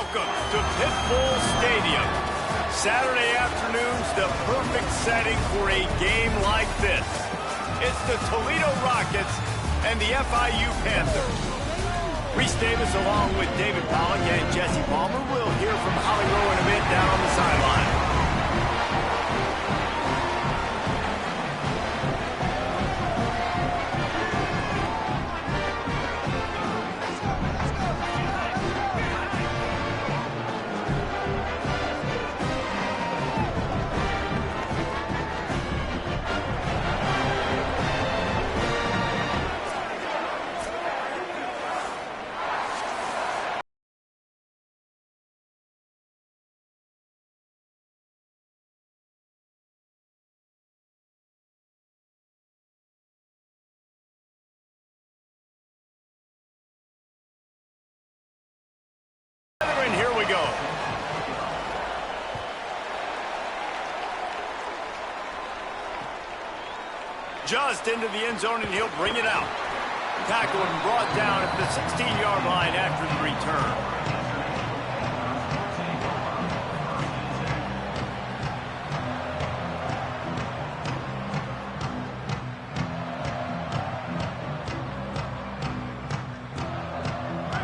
Welcome to Pitbull Stadium. Saturday afternoon's the perfect setting for a game like this. It's the Toledo Rockets and the FIU Panthers. Reese Davis along with David Pollock and Jesse Palmer. We'll hear from Holly Rowe in a bit down on the sideline. And here we go. Just into the end zone, and he'll bring it out. Tackled and brought down at the 16-yard line after the return.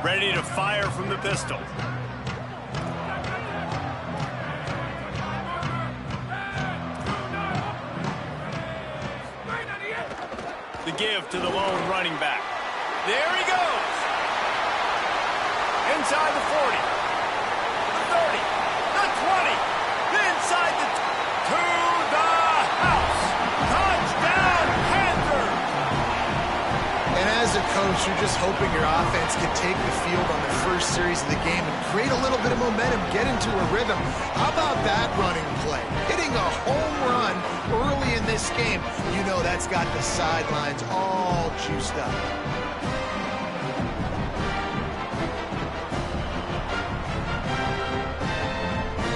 Ready to fire from the pistol. The give to the lone running back. There he goes. Inside the 40. The 30. The 20. Inside the to the house. Touchdown, Panthers. And as a coach, you're just hoping your offense can take the field on the first series of the game and create a little bit of momentum, get into a rhythm. How about that running play? Hitting a home run early in this game. You know that's got the sidelines all juiced up.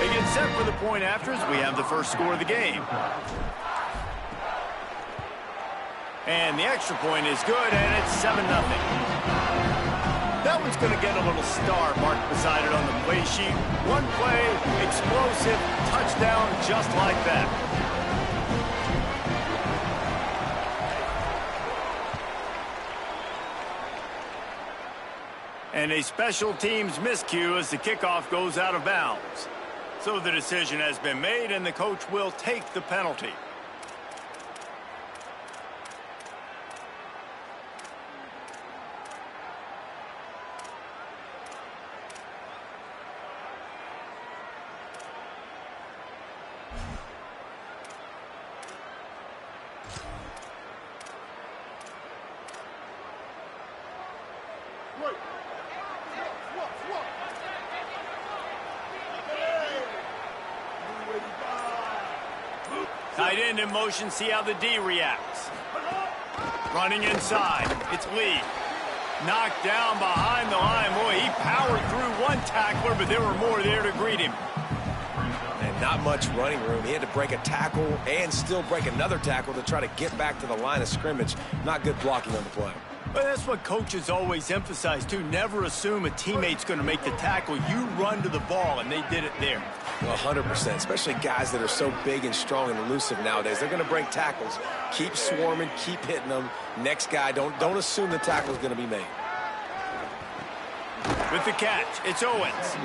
They get set for the point afters. We have the first score of the game. And the extra point is good, and it's 7-0. That one's going to get a little star marked beside it on the play sheet. One play, explosive, touchdown just like that. And a special teams miscue as the kickoff goes out of bounds. So the decision has been made, and the coach will take the penalty. Tight end in motion, see how the D reacts. Running inside, it's Lee. Knocked down behind the line. Boy, he powered through one tackler, but there were more there to greet him. And not much running room. He had to break a tackle and still break another tackle to try to get back to the line of scrimmage. Not good blocking on the play. But that's what coaches always emphasize, too. Never assume a teammate's going to make the tackle. You run to the ball, and they did it there. 100%, especially guys that are so big and strong and elusive nowadays. They're going to break tackles. Keep swarming, keep hitting them. Next guy, don't assume the tackle's going to be made. With the catch, it's Owens.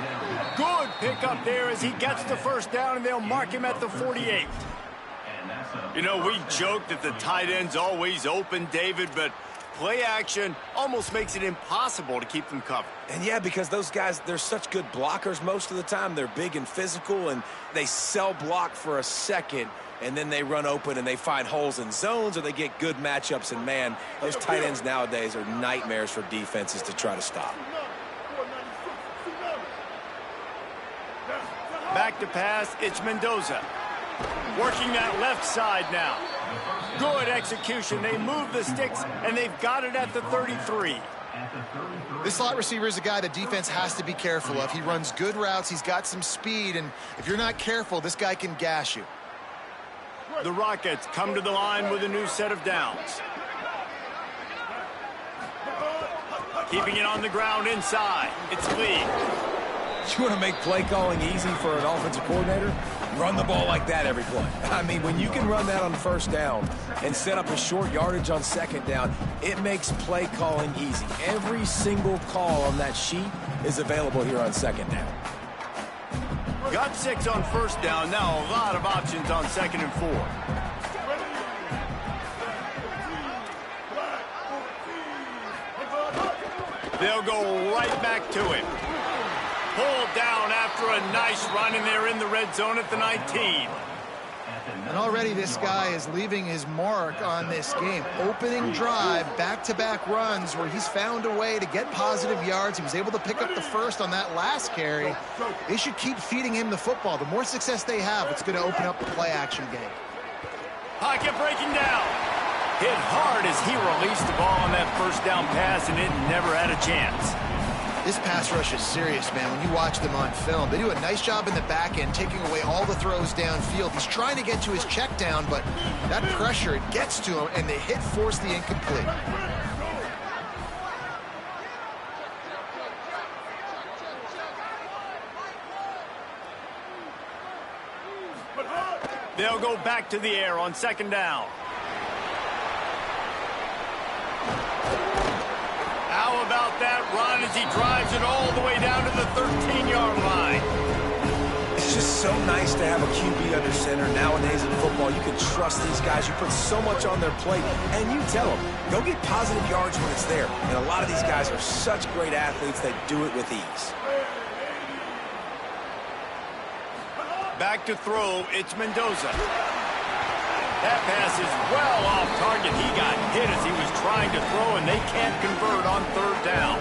Good pickup there as he gets the first down, and they'll mark him at the 48. You know, we joke that the tight end's always open, David, but play action almost makes it impossible to keep them covered. And yeah, because those guys, they're such good blockers most of the time. They're big and physical, and they sell block for a second, and then they run open and they find holes in zones, or they get good matchups. And man, those tight ends nowadays are nightmares for defenses to try to stop. Back to pass, it's Mendoza. Working that left side now. Good execution. They move the sticks, and they've got it at the 33. This slot receiver is a guy the defense has to be careful of. He runs good routes. He's got some speed, and if you're not careful, this guy can gash you. The Rockets come to the line with a new set of downs. Keeping it on the ground inside. It's Lee. You want to make play calling easy for an offensive coordinator? Run the ball like that every play. I mean, when you can run that on first down and set up a short yardage on second down, it makes play calling easy. Every single call on that sheet is available here on second down. Got 6 on first down. Now a lot of options on 2nd and 4. They'll go right back to him. Pulled down after a nice run, and they're in the red zone at the 19. And already this guy is leaving his mark on this game. Opening drive, back-to-back runs where he's found a way to get positive yards. He was able to pick up the first on that last carry. They should keep feeding him the football. The more success they have, it's going to open up the play-action game. Pocket breaking down. Hit hard as he released the ball on that first down pass, and it never had a chance. This pass rush is serious, man. When you watch them on film, they do a nice job in the back end, taking away all the throws downfield. He's trying to get to his check down, but that pressure, it gets to him, and the hit forced the incomplete. They'll go back to the air on 2nd down. How about that run as he drives it all the way down to the 13-yard line? It's just so nice to have a QB under center. Nowadays in football, you can trust these guys. You put so much on their plate, and you tell them, go get positive yards when it's there. And a lot of these guys are such great athletes that do it with ease. Back to throw, it's Mendoza. That pass is well off target. He got hit as he was trying to throw, and they can't convert on 3rd down.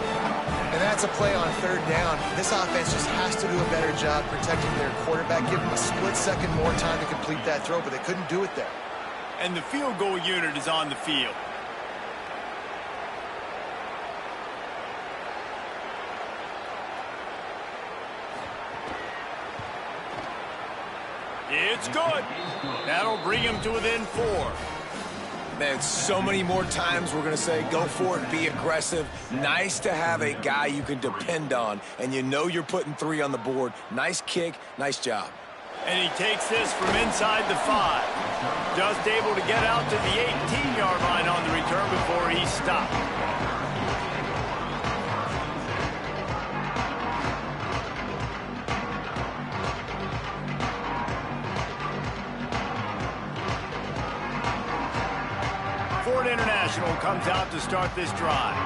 And that's a play on 3rd down. This offense just has to do a better job protecting their quarterback, give him a split second more time to complete that throw, but they couldn't do it there. And the field goal unit is on the field. It's good. That'll bring him to within 4. Man, so many more times we're going to say, go for it, be aggressive. Nice to have a guy you can depend on, and you know you're putting 3 on the board. Nice kick, nice job. And he takes this from inside the 5. Just able to get out to the 18-yard line on the return before he stopped. International comes out to start this drive.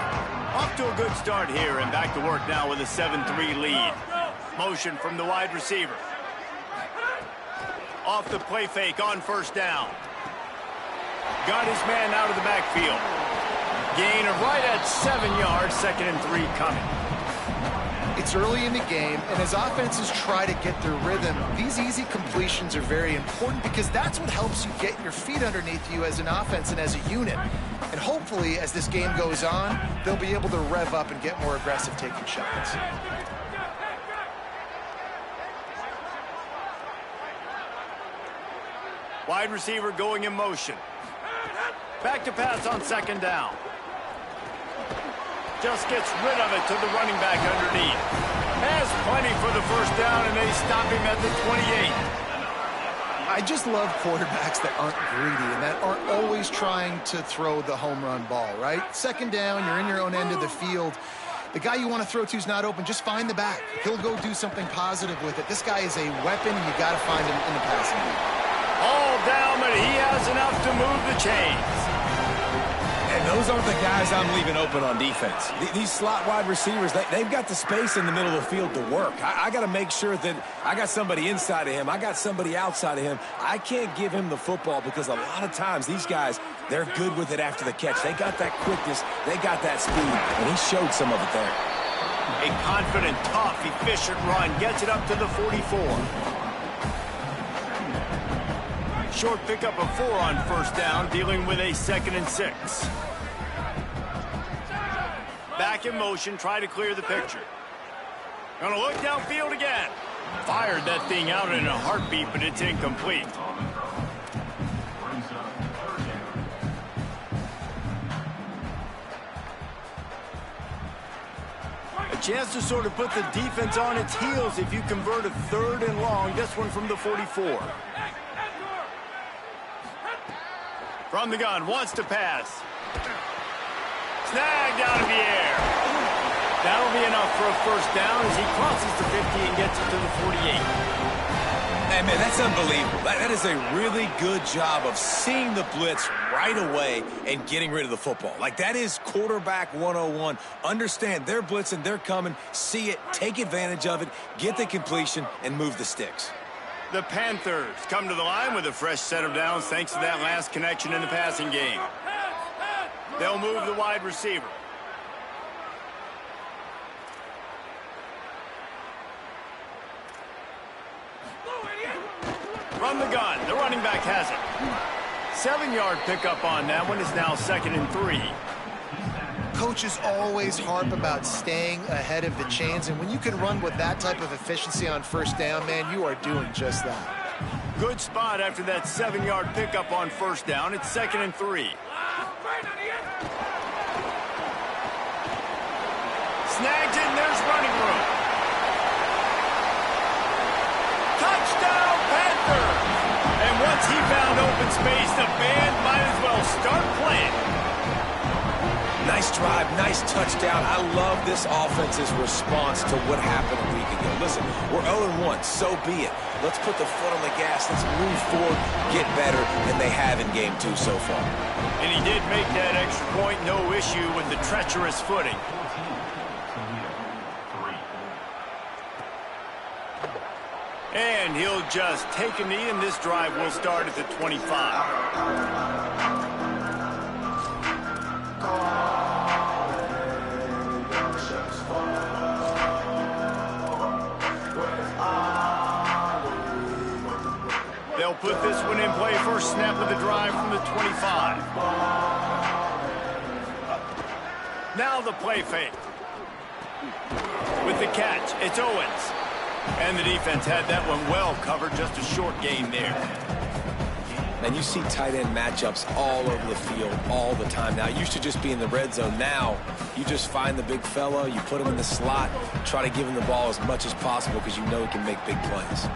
Off to a good start here and back to work now with a 7-3 lead. Motion from the wide receiver. Off the play fake on 1st down. Got his man out of the backfield. Gain of right at 7 yards, 2nd and 3 coming. It's early in the game, and as offenses try to get their rhythm, these easy completions are very important because that's what helps you get your feet underneath you as an offense and as a unit. And hopefully, as this game goes on, they'll be able to rev up and get more aggressive taking shots. Wide receiver going in motion. Back to pass on 2nd down. Just gets rid of it to the running back underneath. Has plenty for the 1st down, and they stop him at the 28. I just love quarterbacks that aren't greedy and that aren't always trying to throw the home run ball, right? 2nd down, you're in your own end of the field. The guy you want to throw to is not open. Just find the back. He'll go do something positive with it. This guy is a weapon, and you got to find him in the passing game. All down, but he has enough to move the chains. And those aren't the guys I'm leaving open on defense. These slot wide receivers, they've got the space in the middle of the field to work. I got to make sure that I got somebody inside of him. I got somebody outside of him. I can't give him the football because a lot of times these guys, they're good with it after the catch. They got that quickness. They got that speed, and he showed some of it there. A confident, tough, efficient run gets it up to the 44. Short pickup of 4 on 1st down, dealing with a 2nd and 6. Back in motion, try to clear the picture. Gonna look downfield again. Fired that thing out in a heartbeat, but it's incomplete. chance to sort of put the defense on its heels if you convert a 3rd and long. This one from the 44. From the gun, wants to pass. Snagged out of the air. That'll be enough for a first down as he crosses the 50 and gets it to the 48. Hey, man, that's unbelievable. That is a really good job of seeing the blitz right away and getting rid of the football. Like, that is quarterback 101. Understand they're blitzing, they're coming, see it, take advantage of it, get the completion, and move the sticks. The Panthers come to the line with a fresh set of downs thanks to that last connection in the passing game. They'll move the wide receiver. From the gun, the running back has it. 7-yard pickup on that one is now 2nd and 3. Coaches always harp about staying ahead of the chains, and when you can run with that type of efficiency on first down, man, you are doing just that. Good spot after that 7-yard pickup on first down. It's 2nd and 3. Snagged it, and there's running room. Touchdown, Panthers! And once he found open space, the band might as well start playing. Nice drive, nice touchdown. I love this offense's response to what happened a week ago. Listen, we're 0-1, so be it. Let's put the foot on the gas. Let's move forward, get better, and they have in game 2 so far. And he did make that extra point, no issue with the treacherous footing. And he'll just take a knee, and this drive will start at the 25. They'll put this one in play. First snap of the drive from the 25. Now the play fake. With the catch, it's Owens. And the defense had that one well covered, just a short gain there. And you see tight end matchups all over the field all the time. Now, it used to just be in the red zone. Now, you just find the big fella, you put him in the slot, try to give him the ball as much as possible because you know he can make big plays.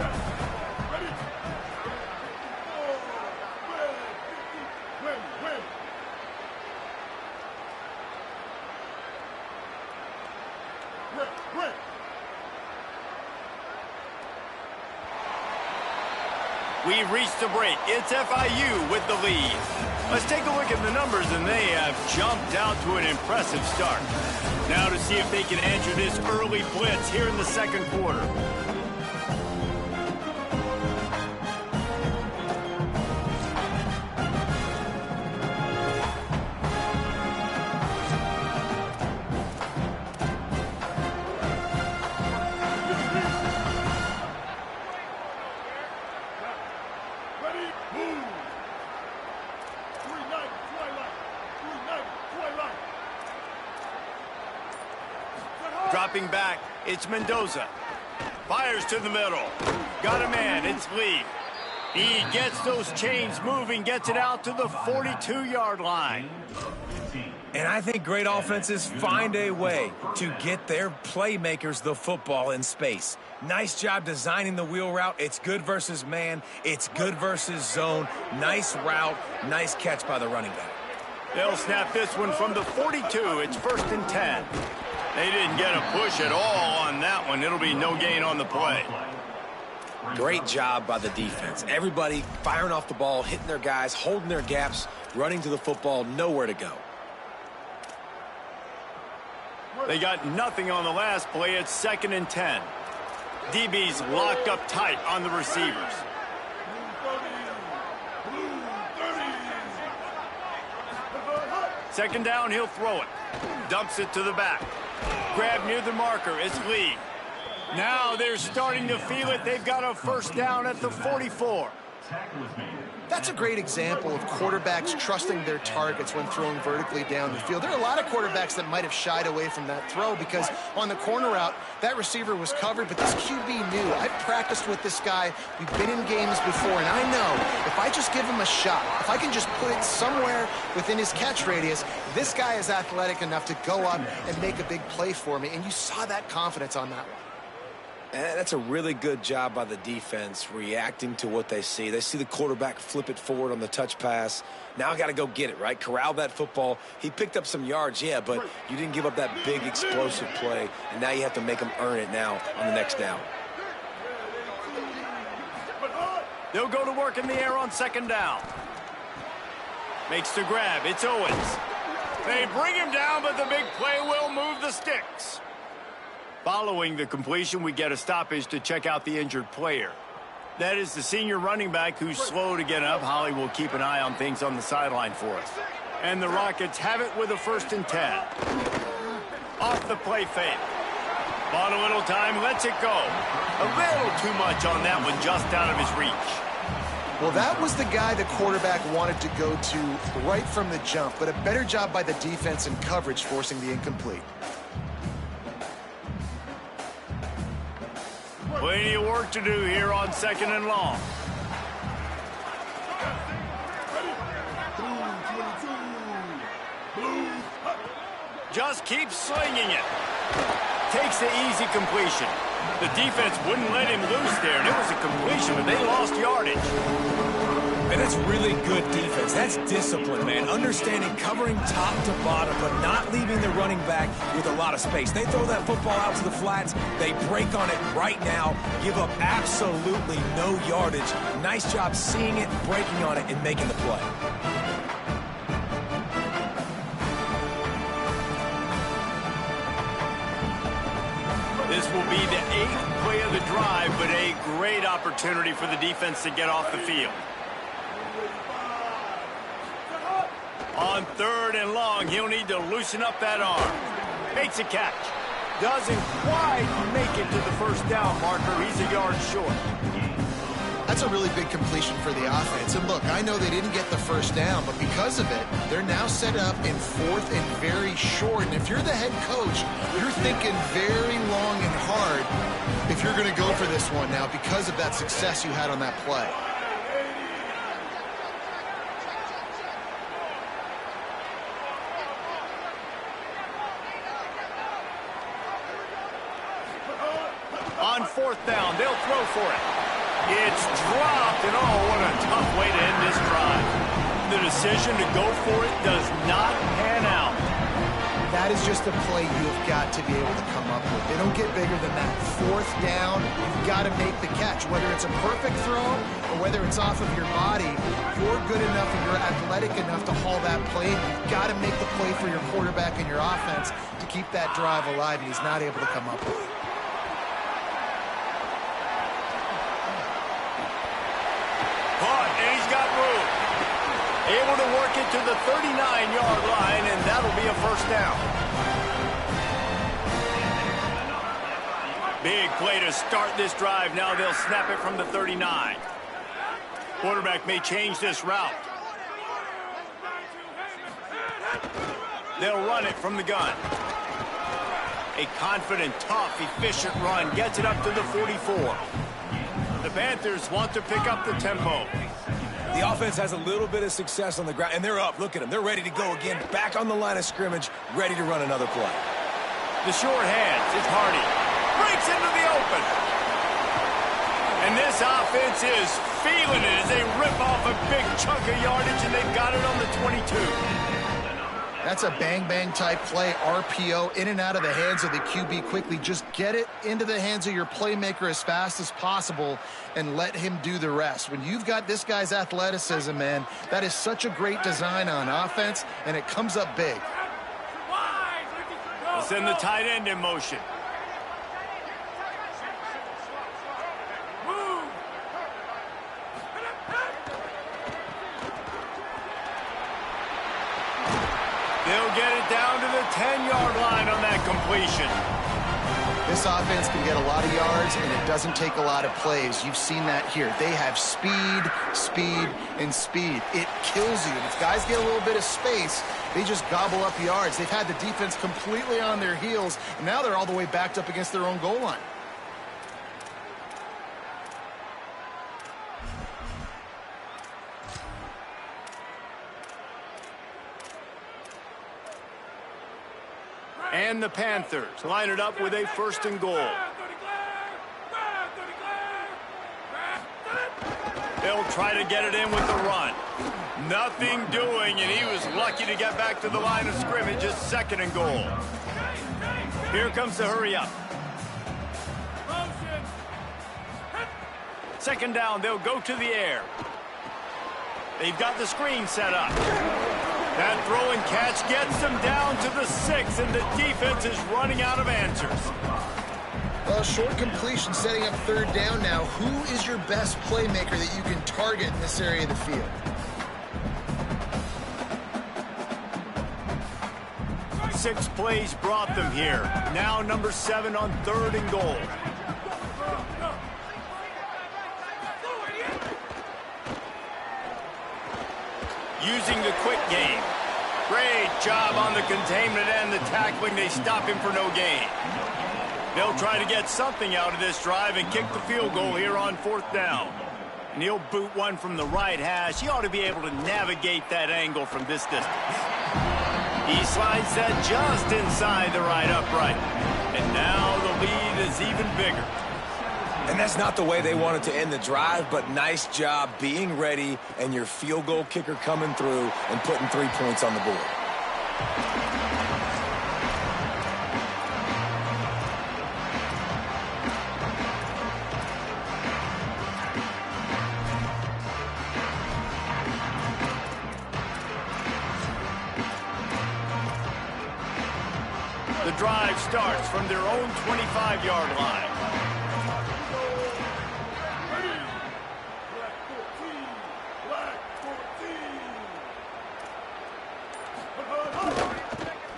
We've reached the break. It's FIU with the lead. Let's take a look at the numbers, and they have jumped out to an impressive start. Now to see if they can answer this early blitz here in the second quarter. Dropping back, it's Mendoza. Fires to the middle. Got a man, it's Lee. He gets those chains moving, gets it out to the 42-yard line. And I think great offenses find a way to get their playmakers the football in space. Nice job designing the wheel route. It's good versus man. It's good versus zone. Nice route. Nice catch by the running back. They'll snap this one from the 42. It's 1st and 10. They didn't get a push at all on that one. It'll be no gain on the play. Great job by the defense. Everybody firing off the ball, hitting their guys, holding their gaps, running to the football, nowhere to go. They got nothing on the last play. It's 2nd and 10. DB's locked up tight on the receivers. Second down, he'll throw it. Dumps it to the back. Grab near the marker, it's Lee. Now they're starting to feel it. They've got a first down at the 44. That's a great example of quarterbacks trusting their targets when throwing vertically down the field. There are a lot of quarterbacks that might have shied away from that throw because on the corner route, that receiver was covered, but this QB knew. I've practiced with this guy. We've been in games before, and I know if I just give him a shot, if I can just put it somewhere within his catch radius, this guy is athletic enough to go up and make a big play for me, and you saw that confidence on that one. And that's a really good job by the defense, reacting to what they see. They see the quarterback flip it forward on the touch pass. Now I got to go get it, right? Corral that football. He picked up some yards, yeah, but you didn't give up that big explosive play, and now you have to make them earn it now on the next down. They'll go to work in the air on second down. Makes the grab. It's Owens. They bring him down, but the big play will move the sticks. Following the completion, we get a stoppage to check out the injured player. That is the senior running back who's slow to get up. Holly will keep an eye on things on the sideline for us. And the Rockets have it with a 1st and 10. Off the play fake. Bought a little time, lets it go. A little too much on that one, just out of his reach. Well, that was the guy the quarterback wanted to go to right from the jump, but a better job by the defense in coverage forcing the incomplete. Plenty of work to do here on 2nd and long. Just keep slinging it. Takes the easy completion. The defense wouldn't let him loose there, and it was a completion, but they lost yardage. And that's really good defense. That's discipline, man. Understanding covering top to bottom, but not leaving the running back with a lot of space. They throw that football out to the flats. They break on it right now, give up absolutely no yardage. Nice job seeing it, breaking on it, and making the play. This will be the 8th play of the drive, but a great opportunity for the defense to get off the field. On 3rd and long, he'll need to loosen up that arm. Makes a catch. Doesn't quite make it to the 1st down marker. He's a yard short. That's a really big completion for the offense. And look, I know they didn't get the 1st down, but because of it, they're now set up in 4th and very short. And if you're the head coach, you're thinking very long and hard if you're going to go for this one now because of that success you had on that play. On 4th down, they'll throw for it. It's dropped, and oh, what a tough way to end this drive. The decision to go for it does not pan out. That is just a play you've got to be able to come up with. They don't get bigger than that. 4th down, you've got to make the catch. Whether it's a perfect throw or whether it's off of your body, you're good enough and you're athletic enough to haul that play. You've got to make the play for your quarterback and your offense to keep that drive alive, and he's not able to come up with it. Able to work it to the 39-yard line, and that'll be a 1st down. Big play to start this drive. Now they'll snap it from the 39. Quarterback may change this route. They'll run it from the gun. A confident, tough, efficient run gets it up to the 44. The Panthers want to pick up the tempo. The offense has a little bit of success on the ground, and they're up. Look at them. They're ready to go again. Back on the line of scrimmage, ready to run another play. The short hands. It's Hardy. Breaks into the open. And this offense is feeling it as they rip off a big chunk of yardage, and they've got it on the 22. That's a bang-bang type play, RPO, in and out of the hands of the QB quickly. Just get it into the hands of your playmaker as fast as possible and let him do the rest. When you've got this guy's athleticism, man, that is such a great design on offense, and it comes up big. They'll send the tight end in motion. They'll get it down to the 10-yard line on that completion. This offense can get a lot of yards, and it doesn't take a lot of plays. You've seen that here. They have speed, speed, and speed. It kills you. And if guys get a little bit of space, they just gobble up yards. They've had the defense completely on their heels, and now they're all the way backed up against their own goal line. And the Panthers line it up with a 1st and goal. They'll try to get it in with the run. Nothing doing, and he was lucky to get back to the line of scrimmage. Just 2nd and goal. Here comes the hurry up. 2nd down, they'll go to the air. They've got the screen set up. That throw and catch gets them down to the 6, and the defense is running out of answers. Well, short completion setting up 3rd down now. Who is your best playmaker that you can target in this area of the field? Six plays brought them here. Now number 7 on 3rd and goal. Using the quick game. Great job on the containment and the tackling. They stop him for no gain. They'll try to get something out of this drive and kick the field goal here on 4th down. And he'll boot one from the right hash. He ought to be able to navigate that angle from this distance. He slides that just inside the right upright. And now the lead is even bigger. And that's not the way they wanted to end the drive, but nice job being ready and your field goal kicker coming through and putting 3 points on the board. The drive starts from their own 25-yard line.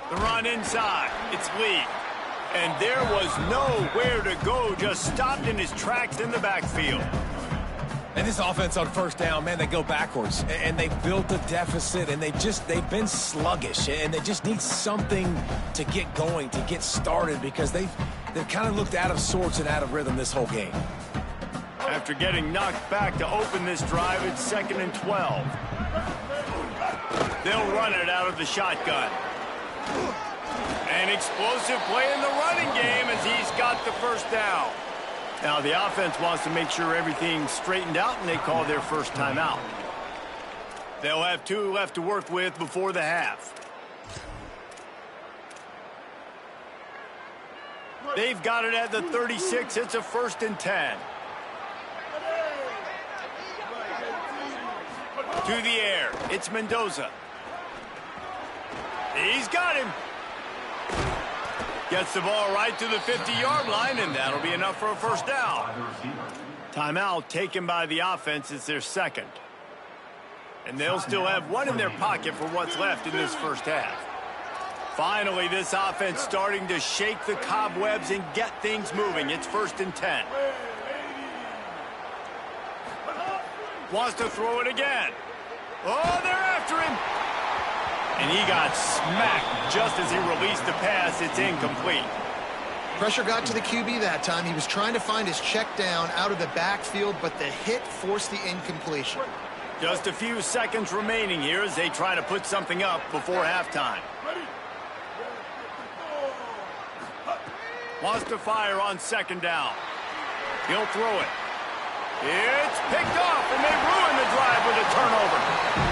The run inside. It's Lee. And there was nowhere to go. Just stopped in his tracks in the backfield. And this offense on 1st down, man, they go backwards. And they built a deficit, and they've been sluggish. And they just need something to get going, to get started, because they've kind of looked out of sorts and out of rhythm this whole game. After getting knocked back to open this drive, it's 2nd and 12. They'll run it out of the shotgun. An explosive play in the running game as he's got the 1st down. Now the offense wants to make sure everything's straightened out, and they call their first timeout. They'll have 2 left to work with before the half. They've got it at the 36. It's a 1st and 10. To the air. It's Mendoza. He's got him. Gets the ball right to the 50-yard line, and that'll be enough for a 1st down. Timeout taken by the offense. It's their 2nd. And they'll still have 1 in their pocket for what's left in this 1st half. Finally, this offense starting to shake the cobwebs and get things moving. It's 1st and 10. Wants to throw it again. Oh, they're after him. And he got smacked just as he released the pass. It's incomplete. Pressure got to the QB that time. He was trying to find his check down out of the backfield, but the hit forced the incompletion. Just a few seconds remaining here as they try to put something up before halftime. Wants to fire on 2nd down. He'll throw it. It's picked off, and they ruin the drive with a turnover.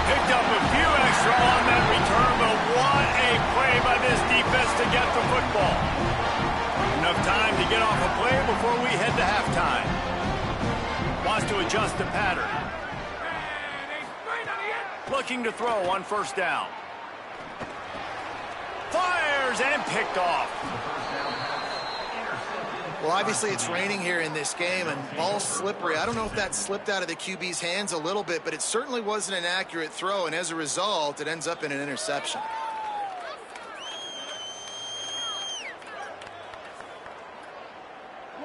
Picked up a few extra on that return, but what a play by this defense to get the football. Enough time to get off a play before we head to halftime. Wants to adjust the pattern. Looking to throw on 1st down. Fires and picked off. Well, obviously it's raining here in this game, and ball's slippery. I don't know if that slipped out of the QB's hands a little bit, but it certainly wasn't an accurate throw, and as a result, it ends up in an interception.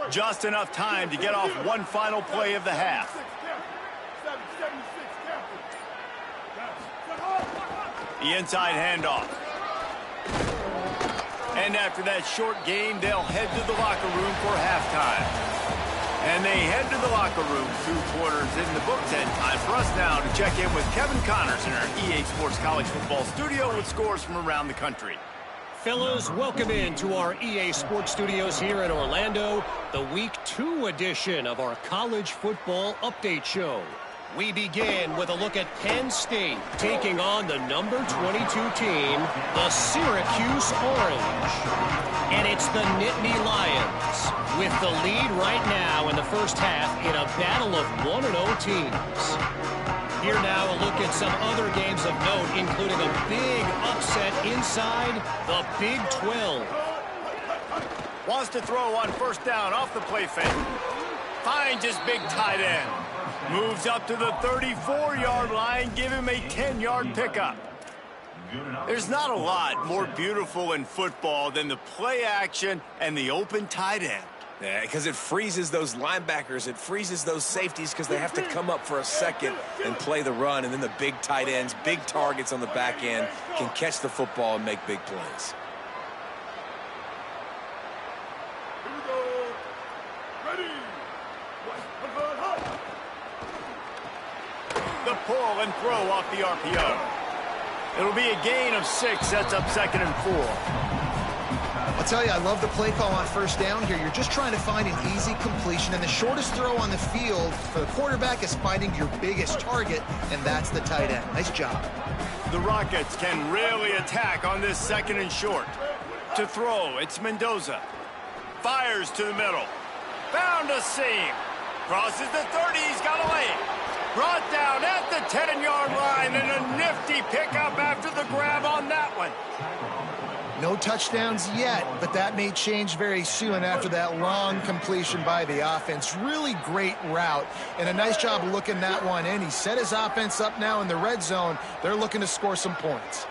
Just enough time to get off one final play of the half. The inside handoff. And after that short game, they'll head to the locker room for halftime. And they head to the locker room, 2 quarters in the books, and time for us now to check in with Kevin Connors in our EA Sports College Football studio with scores from around the country. Fellas, welcome in to our EA Sports Studios here in Orlando, the Week 2 edition of our College Football Update Show. We begin with a look at Penn State taking on the number 22 team, the Syracuse Orange. And it's the Nittany Lions with the lead right now in the first half in a battle of 1-0 teams. Here now a look at some other games of note, including a big upset inside the Big 12. Wants to throw on first down off the play fake. Finds his big tight end. Moves up to the 34-yard line. Give him a 10-yard pickup. There's not a lot more beautiful in football than the play action and the open tight end. Yeah, because it freezes those linebackers. It freezes those safeties because they have to come up for a second and play the run. And then the big tight ends, big targets on the back end can catch the football and make big plays. Here we go. Ready. The pull and throw off the RPO. It'll be a gain of 6. Sets up 2nd and 4. I'll tell you, I love the play call on first down here. You're just trying to find an easy completion, and the shortest throw on the field for the quarterback is finding your biggest target, and that's the tight end. Nice job. The Rockets can really attack on this 2nd and short. To throw, it's Mendoza. Fires to the middle. Found a seam. Crosses the 30. He's got a lane. Brought down at the 10-yard line, and a nifty pickup after the grab on that one. No touchdowns yet, but that may change very soon after that long completion by the offense. Really great route, and a nice job of looking that one in. He set his offense up now in the red zone. They're looking to score some points.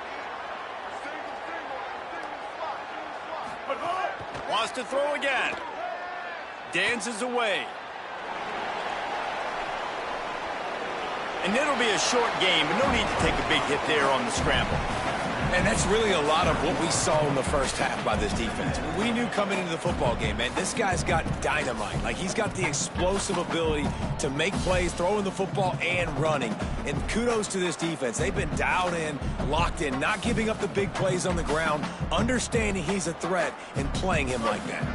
Wants to throw again. Dances away. And it'll be a short game, but no need to take a big hit there on the scramble. And that's really a lot of what we saw in the first half by this defense. We knew coming into the football game, man, this guy's got dynamite. Like, he's got the explosive ability to make plays, throwing the football and running. And kudos to this defense. They've been dialed in, locked in, not giving up the big plays on the ground, understanding he's a threat, and playing him like that.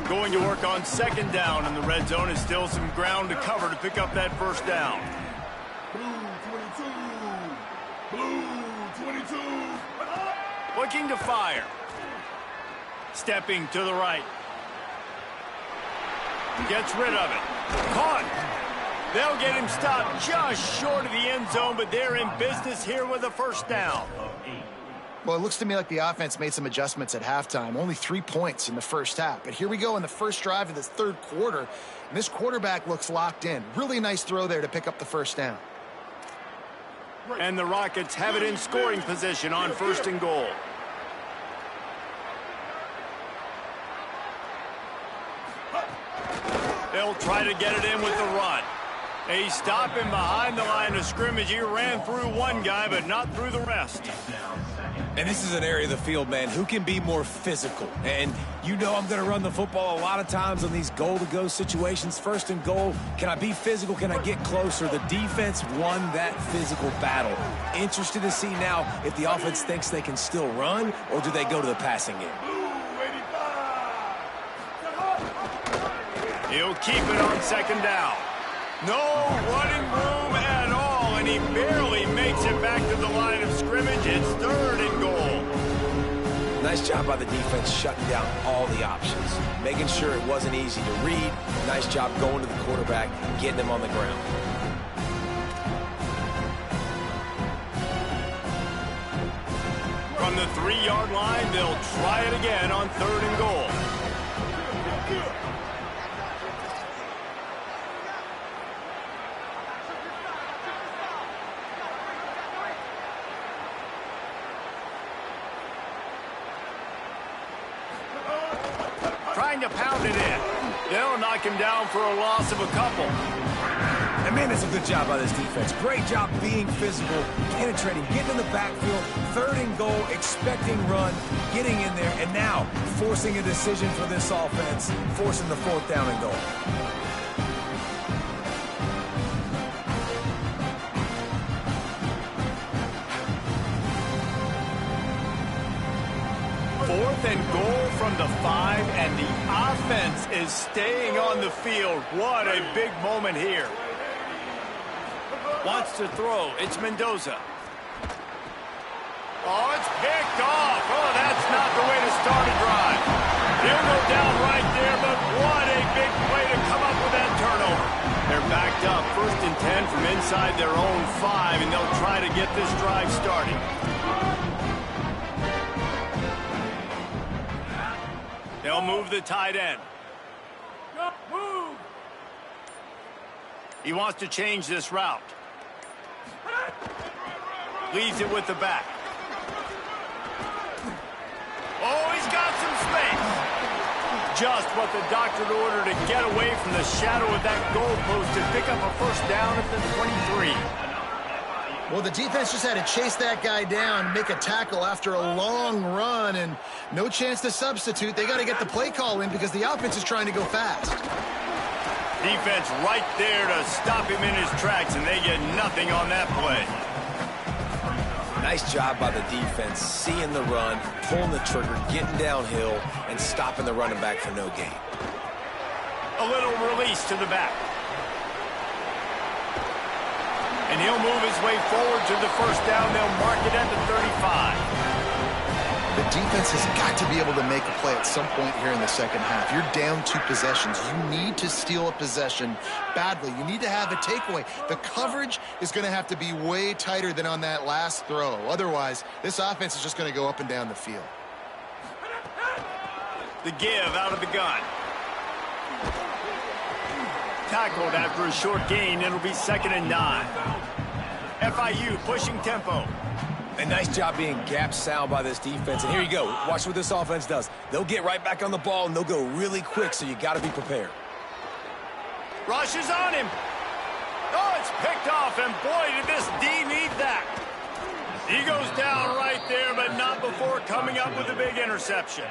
Going to work on 2nd down in the red zone. Is still some ground to cover to pick up that first down. Looking to fire. Stepping to the right. Gets rid of it. Caught. They'll get him stopped just short of the end zone, but they're in business here with a first down. Well, it looks to me like the offense made some adjustments at halftime. Only 3 points in the first half. But here we go in the first drive of this third quarter. And this quarterback looks locked in. Really nice throw there to pick up the first down. And the Rockets have it in scoring position on 1st and goal. They'll try to get it in with the run. A stop him behind the line of scrimmage. He ran through one guy, but not through the rest. And this is an area of the field, man, who can be more physical. And you know I'm going to run the football a lot of times on these goal-to-go situations. 1st and goal, can I be physical? Can I get closer? The defense won that physical battle. Interested to see now if the offense thinks they can still run, or do they go to the passing game? He'll keep it on 2nd down. No running room at all, and he barely makes it back to the line of scrimmage. It's 3rd and goal. Nice job by the defense shutting down all the options, making sure it wasn't easy to read. Nice job going to the quarterback, getting him on the ground. From the 3-yard line, they'll try it again on 3rd and goal. to pound it in. They'll knock him down for a loss of a couple. And man, that's a good job by this defense. Great job being physical, penetrating, getting in the backfield, 3rd and goal, expecting run, getting in there, and now forcing a decision for this offense, forcing the 4th down and goal. Fourth and goal from the 5, and the offense is staying on the field. What a big moment here. Wants to throw. It's Mendoza. Oh, it's picked off. Oh, that's not the way to start a drive. He'll go down right there, but what a big play to come up with that turnover. They're backed up. 1st and 10 from inside their own 5, and they'll try to get this drive started. They'll move the tight end. Move. He wants to change this route. Leaves it with the back. Oh, he's got some space. Just what the doctor ordered to get away from the shadow of that goalpost and pick up a 1st down at the 23. Well, the defense just had to chase that guy down, make a tackle after a long run, and no chance to substitute. They got to get the play call in because the offense is trying to go fast. Defense right there to stop him in his tracks, and they get nothing on that play. Nice job by the defense, seeing the run, pulling the trigger, getting downhill, and stopping the running back for no gain. A little release to the back. And he'll move his way forward to the 1st down. They'll mark it at the 35. The defense has got to be able to make a play at some point here in the 2nd half. You're down 2 possessions. You need to steal a possession badly. You need to have a takeaway. The coverage is going to have to be way tighter than on that last throw. Otherwise, this offense is just going to go up and down the field. The give out of the gun. Tackled after a short gain. It'll be 2nd and 9. FIU pushing tempo. A nice job being gap sound by this defense. And here you go. Watch what this offense does. They'll get right back on the ball, and they'll go really quick, so you got to be prepared. Rush is on him. Oh, it's picked off, and boy, did this D need that. He goes down right there, but not before coming up with a big interception.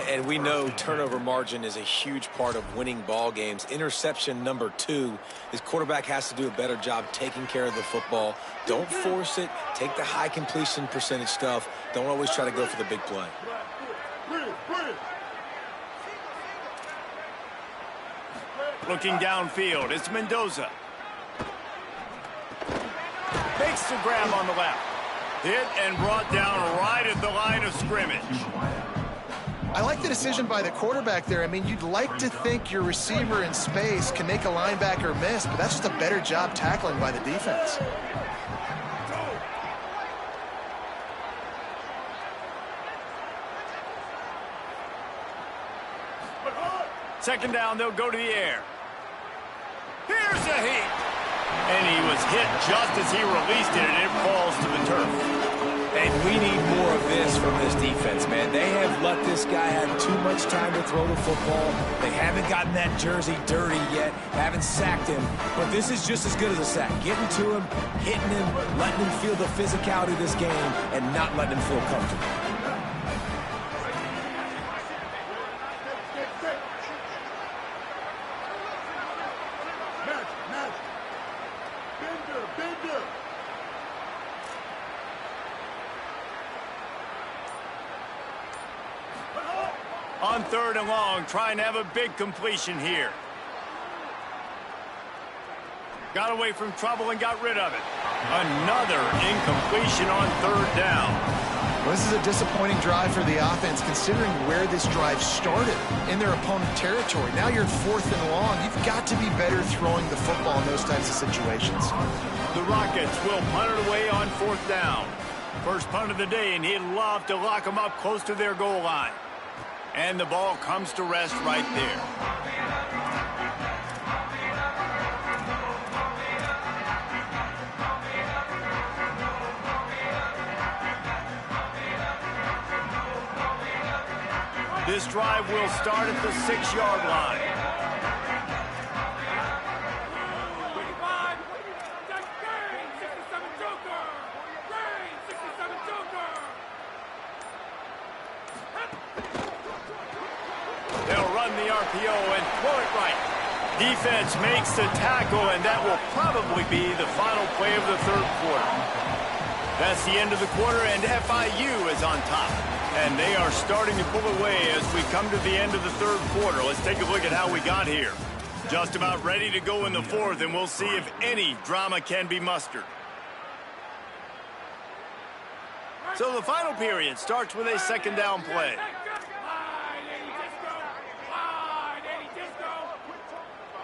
And we know turnover margin is a huge part of winning ball games. Interception number 2, his quarterback has to do a better job taking care of the football. Don't force it. Take the high completion percentage stuff. Don't always try to go for the big play. Looking downfield, it's Mendoza. Makes the grab on the left. Hit and brought down right at the line of scrimmage. I like the decision by the quarterback there. I mean, you'd like to think your receiver in space can make a linebacker miss, but that's just a better job tackling by the defense. Second down, they'll go to the air. Here's a heat. And he was hit just as he released it, and it falls to the turf. And we need more of this from this defense, man. They have let this guy have too much time to throw the football. They haven't gotten that jersey dirty yet, haven't sacked him. But this is just as good as a sack. Getting to him, hitting him, letting him feel the physicality of this game, and not letting him feel comfortable. On 3rd and long, trying to have a big completion here. Got away from trouble and got rid of it. Another incompletion on 3rd down. Well, this is a disappointing drive for the offense, considering where this drive started, in their opponent territory. Now you're 4th and long. You've got to be better throwing the football in those types of situations. The Rockets will punt it away on 4th down. First punt of the day, and he'd love to lock them up close to their goal line. And the ball comes to rest right there. This drive will start at the 6-yard line. They'll run the RPO and throw it right. Defense makes the tackle, and that will probably be the final play of the third quarter. That's the end of the quarter, and FIU is on top. And they are starting to pull away as we come to the end of the third quarter. Let's take a look at how we got here. Just about ready to go in the fourth, and we'll see if any drama can be mustered. So the final period starts with a second down play.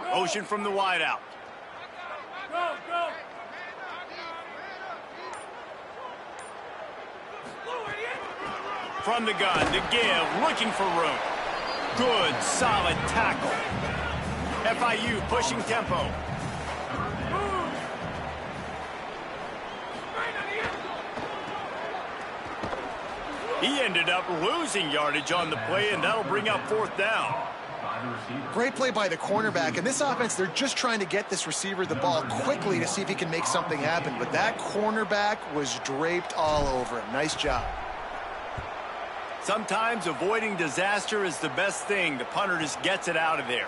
Motion from the wideout. Go, go. From the gun, to give, looking for room. Good, solid tackle. FIU pushing tempo. He ended up losing yardage on the play, and that'll bring up fourth down. Great play by the cornerback. In this offense, they're just trying to get this receiver the ball quickly to see if he can make something happen. But that cornerback was draped all over him. Nice job. Sometimes avoiding disaster is the best thing. The punter just gets it out of there.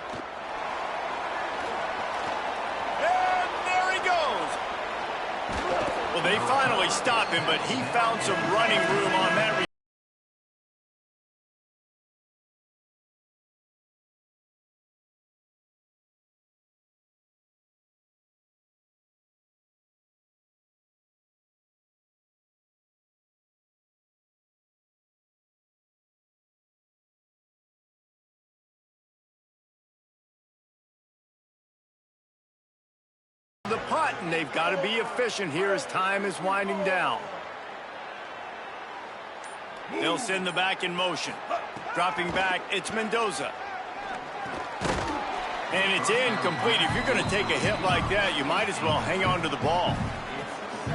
And there he goes. Well, they finally stopped him, but he found some running room on that. The punt, and they've got to be efficient here as time is winding down. They'll send the back in motion. Dropping back, it's Mendoza. And it's incomplete. If you're going to take a hit like that, you might as well hang on to the ball.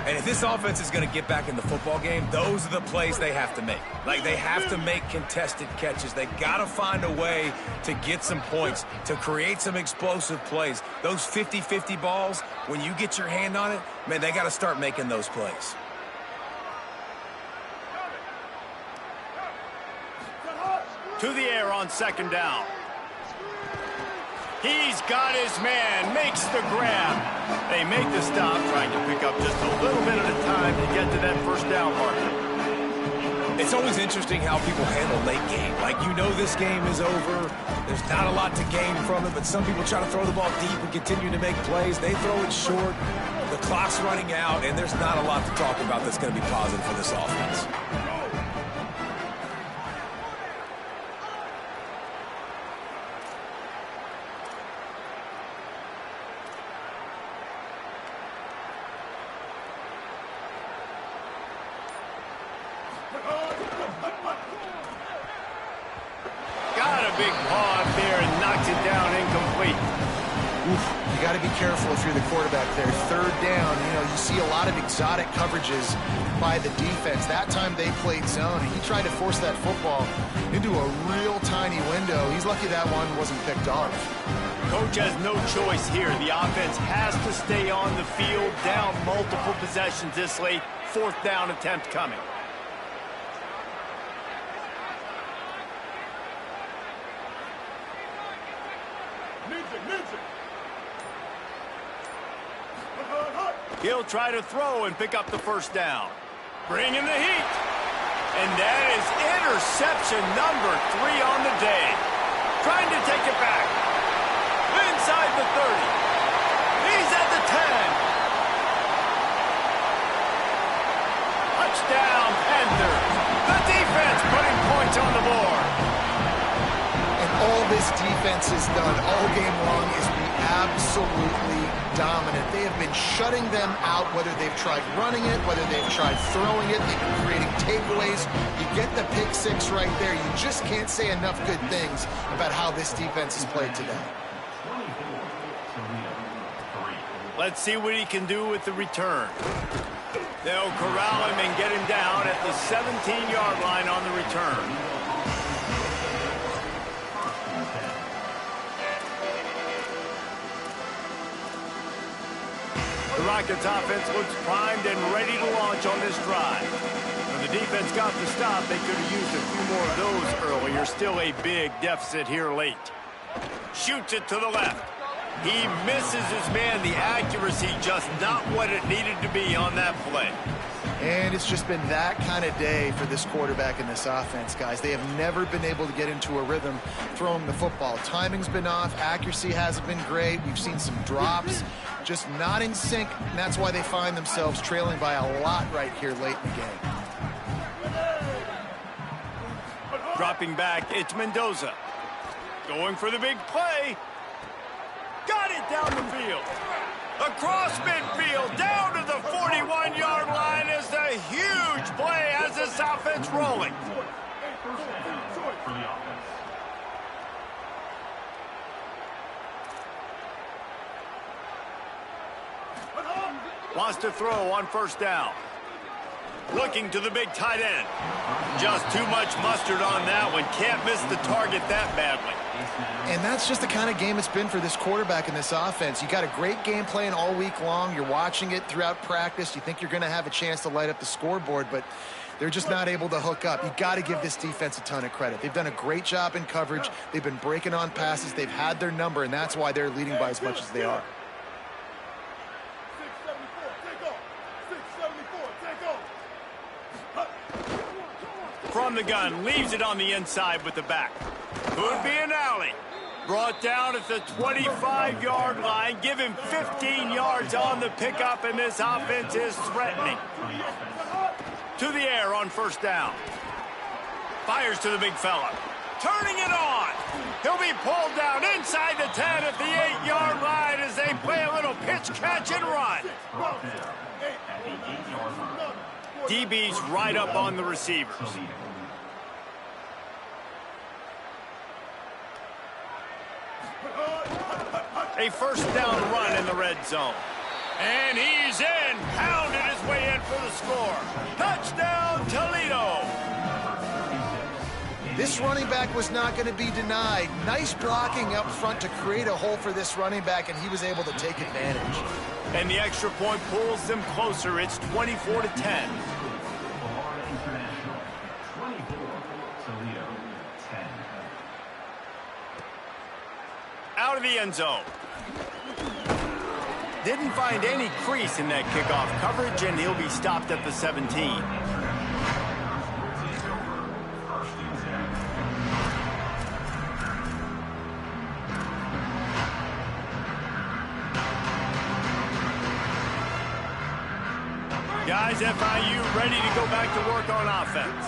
And if this offense is going to get back in the football game, those are the plays they have to make. Like, they have to make contested catches. They got to find a way to get some points, to create some explosive plays. Those 50-50 balls, when you get your hand on it, man, they got to start making those plays. To the air on second down. He's got his man, makes the grab. They make the stop, trying to pick up just a little bit at a time to get to that first down marker. It's always interesting how people handle late game. Like, you know this game is over. There's not a lot to gain from it, but some people try to throw the ball deep and continue to make plays. They throw it short. The clock's running out, and there's not a lot to talk about that's going to be positive for this offense. Big paw up there and knocks it down incomplete. Oof, you got to be careful if you're the quarterback there. Third down, you see a lot of exotic coverages by the defense. That time they played zone, and he tried to force that football into a real tiny window. He's lucky that one wasn't picked off. Coach has no choice here. The offense has to stay on the field, down multiple possessions this late. Fourth down attempt coming. He'll try to throw and pick up the first down. Bringing the heat. And that is interception number 3 on the day. Trying to take it back. Inside the 30. He's at the 10. Touchdown, Panthers. The defense putting points on the board. And all this defense has done all game long is be absolutely dominant. They have been shutting them out, whether they've tried running it, whether they've tried throwing it. They've been creating takeaways. You get the pick six right there. You just can't say enough good things about how this defense has played today. Let's see what he can do with the return. They'll corral him and get him down at the 17-yard line on the return. The Rockets offense looks primed and ready to launch on this drive. When the defense got the stop, they could have used a few more of those earlier. Still a big deficit here late. Shoots it to the left. He misses his man. The accuracy just not what it needed to be on that play. And it's just been that kind of day for this quarterback in this offense, guys. They have never been able to get into a rhythm throwing the football. Timing's been off. Accuracy hasn't been great. We've seen some drops, just not in sync, and that's why they find themselves trailing by a lot right here late in the game. Dropping back, it's Mendoza. Going for the big play. Got it down the field. Across midfield, down to the 41-yard line is a huge play as this offense rolling. Wants to throw on first down. Looking to the big tight end. Just too much mustard on that one. Can't miss the target that badly. And that's just the kind of game it's been for this quarterback in this offense. You got a great game plan all week long. You're watching it throughout practice. You think you're going to have a chance to light up the scoreboard, but they're just not able to hook up. You got to give this defense a ton of credit. They've done a great job in coverage. They've been breaking on passes. They've had their number, and that's why they're leading by as much as they are. From the gun, leaves it on the inside with the back. Could be an alley. Brought down at the 25-yard line. Give him 15 yards on the pickup, and this offense is threatening. To the air on first down. Fires to the big fella. Turning it on. He'll be pulled down inside the 10 at the 8-yard line as they play a little pitch, catch, and run. DB's right up on the receivers. A first down run in the red zone. And he's in. Pounded his way in for the score. Touchdown, Toledo. This running back was not going to be denied. Nice blocking up front to create a hole for this running back, and he was able to take advantage. And the extra point pulls them closer. It's 24-10. Out of the end zone. Didn't find any crease in that kickoff coverage, and he'll be stopped at the 17. Guys, FIU ready to go back to work on offense.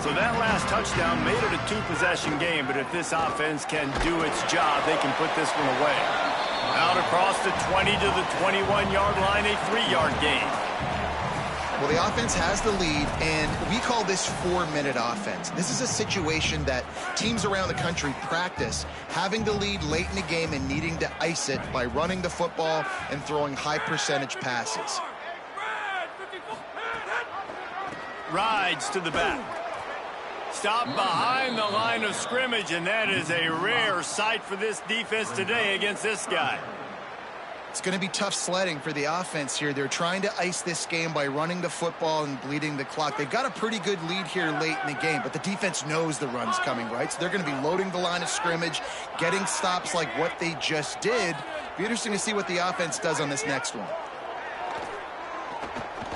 So that last touchdown made it a two-possession game, but if this offense can do its job, they can put this one away. Out across the 20 to the 21-yard line, a 3-yard gain. Well, the offense has the lead, and we call this 4-minute offense. This is a situation that teams around the country practice, having the lead late in the game and needing to ice it by running the football and throwing high-percentage passes. Rides to the back. Stop behind the line of scrimmage, and that is a rare sight for this defense today against this guy. It's going to be tough sledding for the offense here. They're trying to ice this game by running the football and bleeding the clock. They've got a pretty good lead here late in the game, but the defense knows the run's coming, right? So they're going to be loading the line of scrimmage, getting stops like what they just did. Be interesting to see what the offense does on this next one.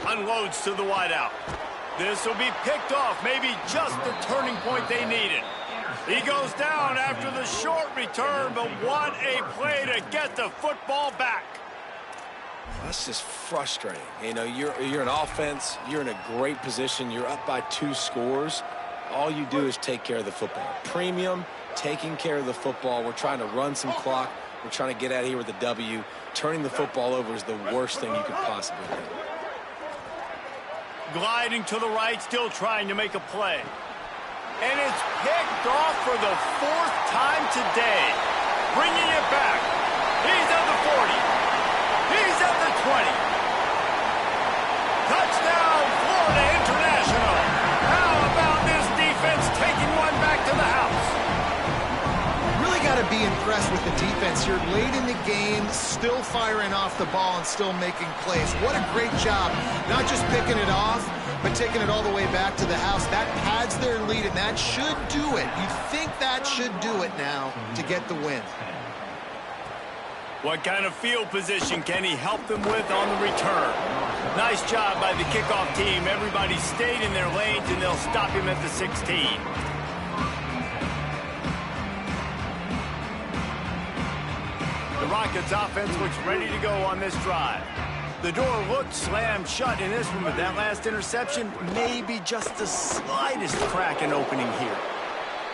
Unloads to the wideout. This will be picked off, maybe just the turning point they needed. He goes down after the short return, but what a play to get the football back. That's just frustrating. You know, you're an offense. You're in a great position. You're up by 2 scores. All you do is take care of the football. Premium, taking care of the football. We're trying to run some clock. We're trying to get out of here with a W. Turning the football over is the worst thing you could possibly do. Gliding to the right, still trying to make a play. And it's picked off for the 4th time today. Bringing it back. He's at the 40. He's at the 20. Touchdown, Florida International. How about this defense taking one back to the house? Really got to be impressed impressed with the defense here. Late in the game, still firing off the ball and still making plays. What a great job. Not just picking it off, but taking it all the way back to the house. That pads their lead, and that should do it. You think that should do it now to get the win. What kind of field position can he help them with on the return? Nice job by the kickoff team. Everybody stayed in their lanes, and they'll stop him at the 16. The Rockets offense looks ready to go on this drive. The door looked slammed shut in this one, but that last interception may be just the slightest crack in opening here.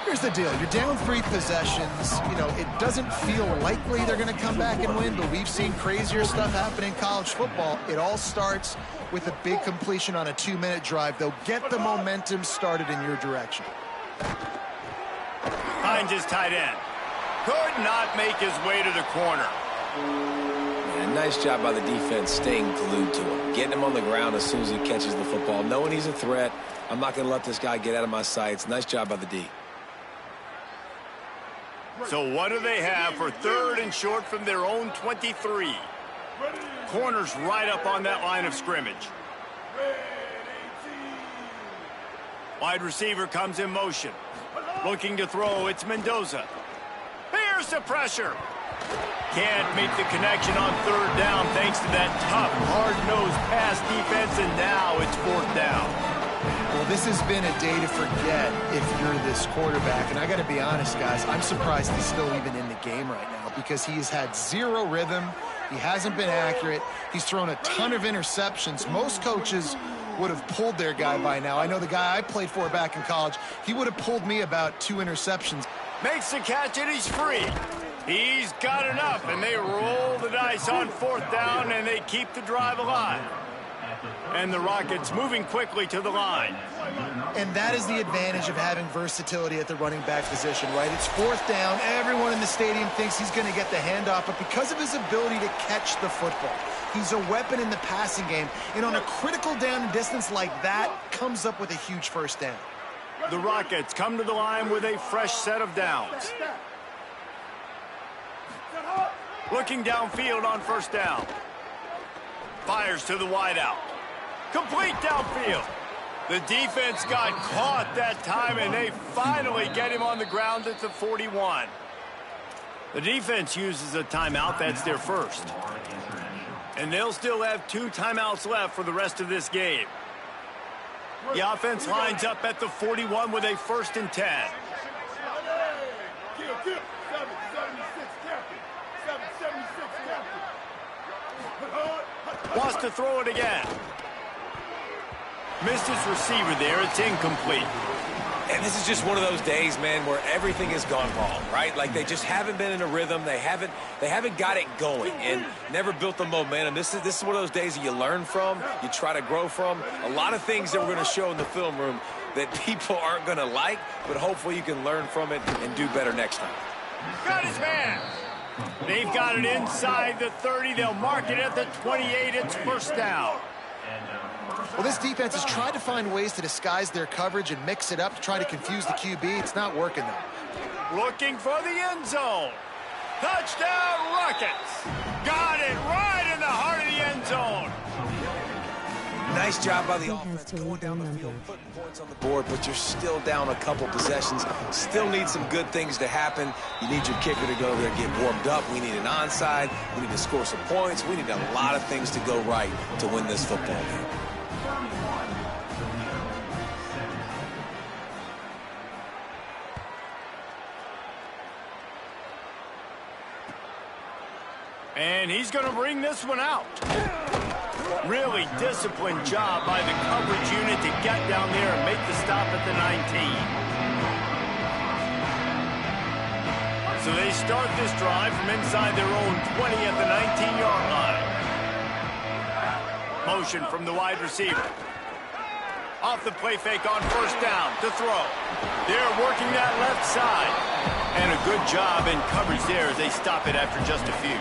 Here's the deal. You're down 3 possessions. You know, it doesn't feel likely they're going to come back and win, but we've seen crazier stuff happen in college football. It all starts with a big completion on a 2-minute drive. They'll get the momentum started in your direction. Finds his tight end. Could not make his way to the corner. Yeah, nice job by the defense staying glued to him. Getting him on the ground as soon as he catches the football. Knowing he's a threat. I'm not going to let this guy get out of my sights. Nice job by the D. So what do they have for 3rd and short from their own 23? Corner's right up on that line of scrimmage. Wide receiver comes in motion. Looking to throw, it's Mendoza. Here's the pressure. Can't make the connection on 3rd down thanks to that tough, hard-nosed pass defense, and now it's 4th down. Well, this has been a day to forget if you're this quarterback. And I got to be honest, guys, I'm surprised he's still even in the game right now because he has had 0 rhythm. He hasn't been accurate. He's thrown a ton of interceptions. Most coaches would have pulled their guy by now. I know the guy I played for back in college, he would have pulled me about 2 interceptions. Makes the catch, and he's free. He's got enough, and they roll the dice on 4th down, and they keep the drive alive. And the Rockets moving quickly to the line. And that is the advantage of having versatility at the running back position, right? It's 4th down. Everyone in the stadium thinks he's going to get the handoff, but because of his ability to catch the football, he's a weapon in the passing game. And on a critical down and distance like that, comes up with a huge 1st down. The Rockets come to the line with a fresh set of downs. Looking downfield on 1st down. Fires to the wideout. Complete downfield. The defense got caught that time, and they finally get him on the ground at the 41. The defense uses a timeout. That's their first. And they'll still have 2 timeouts left for the rest of this game. The offense lines up at the 41 with a 1st and 10. Wants to throw it again. Missed his receiver there. It's incomplete. And this is just one of those days, man, where everything has gone wrong, right? Like they just haven't been in a rhythm. They haven't got it going and never built the momentum. This is one of those days that you learn from, you try to grow from. A lot of things that we're going to show in the film room that people aren't going to like, but hopefully you can learn from it and do better next time. Got his man. They've got it inside the 30. They'll mark it at the 28. It's 1st down. Well, this defense has tried to find ways to disguise their coverage and mix it up to try to confuse the QB. It's not working, though. Looking for the end zone. Touchdown, Rockets. Got it right in the heart of the end zone. Nice job by the offense going down the field, putting points on the board, but you're still down a couple possessions. Still need some good things to happen. You need your kicker to go over there and get warmed up. We need an onside. We need to score some points. We need a lot of things to go right to win this football game. And he's going to bring this one out. Really disciplined job by the coverage unit to get down there and make the stop at the 19. So they start this drive from inside their own 20 at the 19-yard line. Motion from the wide receiver. Off the play fake on 1st down to throw. They're working that left side. And a good job in coverage there as they stop it after just a few.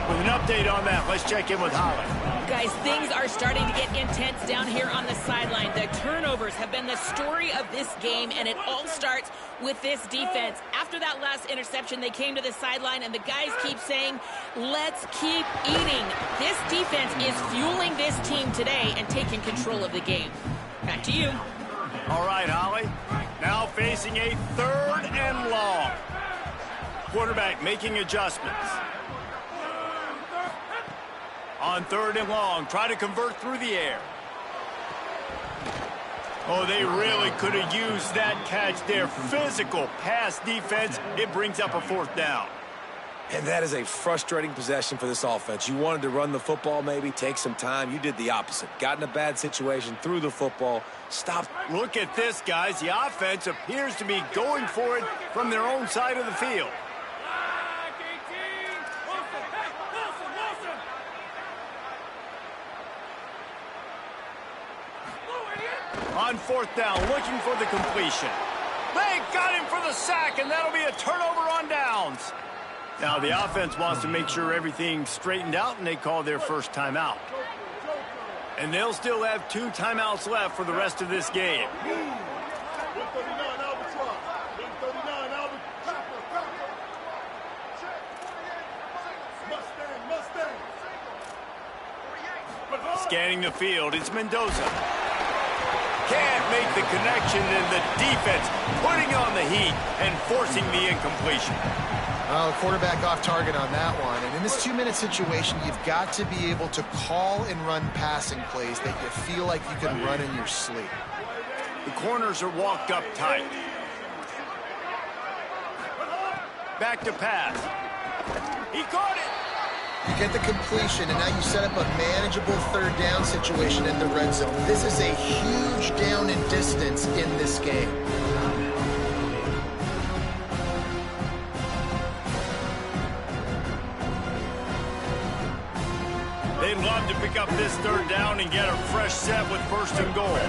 With an update on that, let's check in with Holly. Guys, things are starting to get intense down here on the sideline. The turnovers have been the story of this game, and it all starts with this defense. After that last interception, they came to the sideline, and the guys keep saying, let's keep eating. This defense is fueling this team today and taking control of the game. Back to you. All right, Holly. Now facing a 3rd and long. Quarterback making adjustments. On 3rd and long, try to convert through the air. Oh, they really could have used that catch there. Physical pass defense. It brings up a 4th down. And that is a frustrating possession for this offense. You wanted to run the football, maybe take some time. You did the opposite. Got in a bad situation, threw the football, stopped. Look at this, guys. The offense appears to be going for it from their own side of the field. On 4th down, looking for the completion. They got him for the sack, and that'll be a turnover on downs. Now, the offense wants to make sure everything's straightened out, and they call their first timeout. And they'll still have 2 timeouts left for the rest of this game. Scanning the field, it's Mendoza. Can't make the connection, and the defense putting on the heat and forcing the incompletion. Well, the quarterback off target on that one. And in this 2-minute situation, you've got to be able to call and run passing plays that you feel like you can run in your sleep. The corners are walked up tight. Back to pass. He caught it. You get the completion, and now you set up a manageable 3rd down situation in the red zone. This is a huge down in distance in this game. They'd love to pick up this 3rd down and get a fresh set with 1st and goal.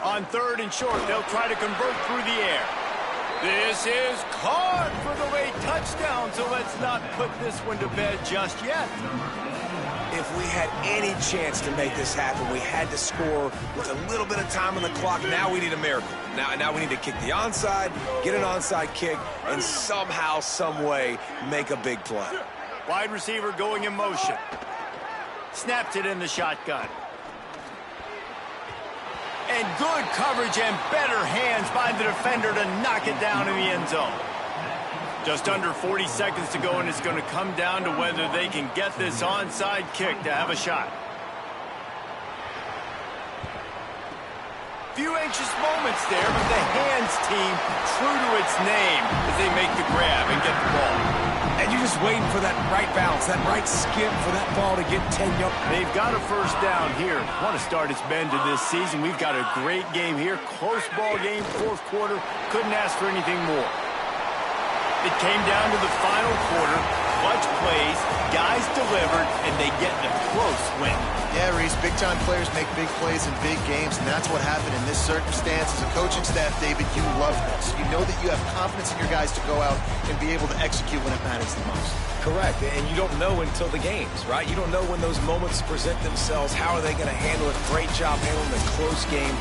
On 3rd and short, they'll try to convert through the air. This is caught for the late touchdown, so let's not put this one to bed just yet. If we had any chance to make this happen, we had to score with a little bit of time on the clock. Now we need a miracle. Now we need to kick the onside, get an onside kick, and somehow, some way, make a big play. Wide receiver going in motion. Snaps it in the shotgun. And good coverage and better hands by the defender to knock it down in the end zone. Just under 40 seconds to go, and it's going to come down to whether they can get this onside kick to have a shot. Few anxious moments there, but the hands team true to its name as they make the grab and get the ball. And you're just waiting for that right bounce, that right skip for that ball to get 10 yards. They've got a 1st down here. Want to start its bend to this season. We've got a great game here. Close ball game, 4th quarter. Couldn't ask for anything more. It came down to the final quarter. Clutch plays, guys delivered, and they get a close win. Yeah, Reese, big-time players make big plays in big games, and that's what happened in this circumstance. As a coaching staff, David, you love this. You know that you have confidence in your guys to go out and be able to execute when it matters the most. Correct, and you don't know until the games, right? You don't know when those moments present themselves. How are they going to handle it? Great job handling a close game.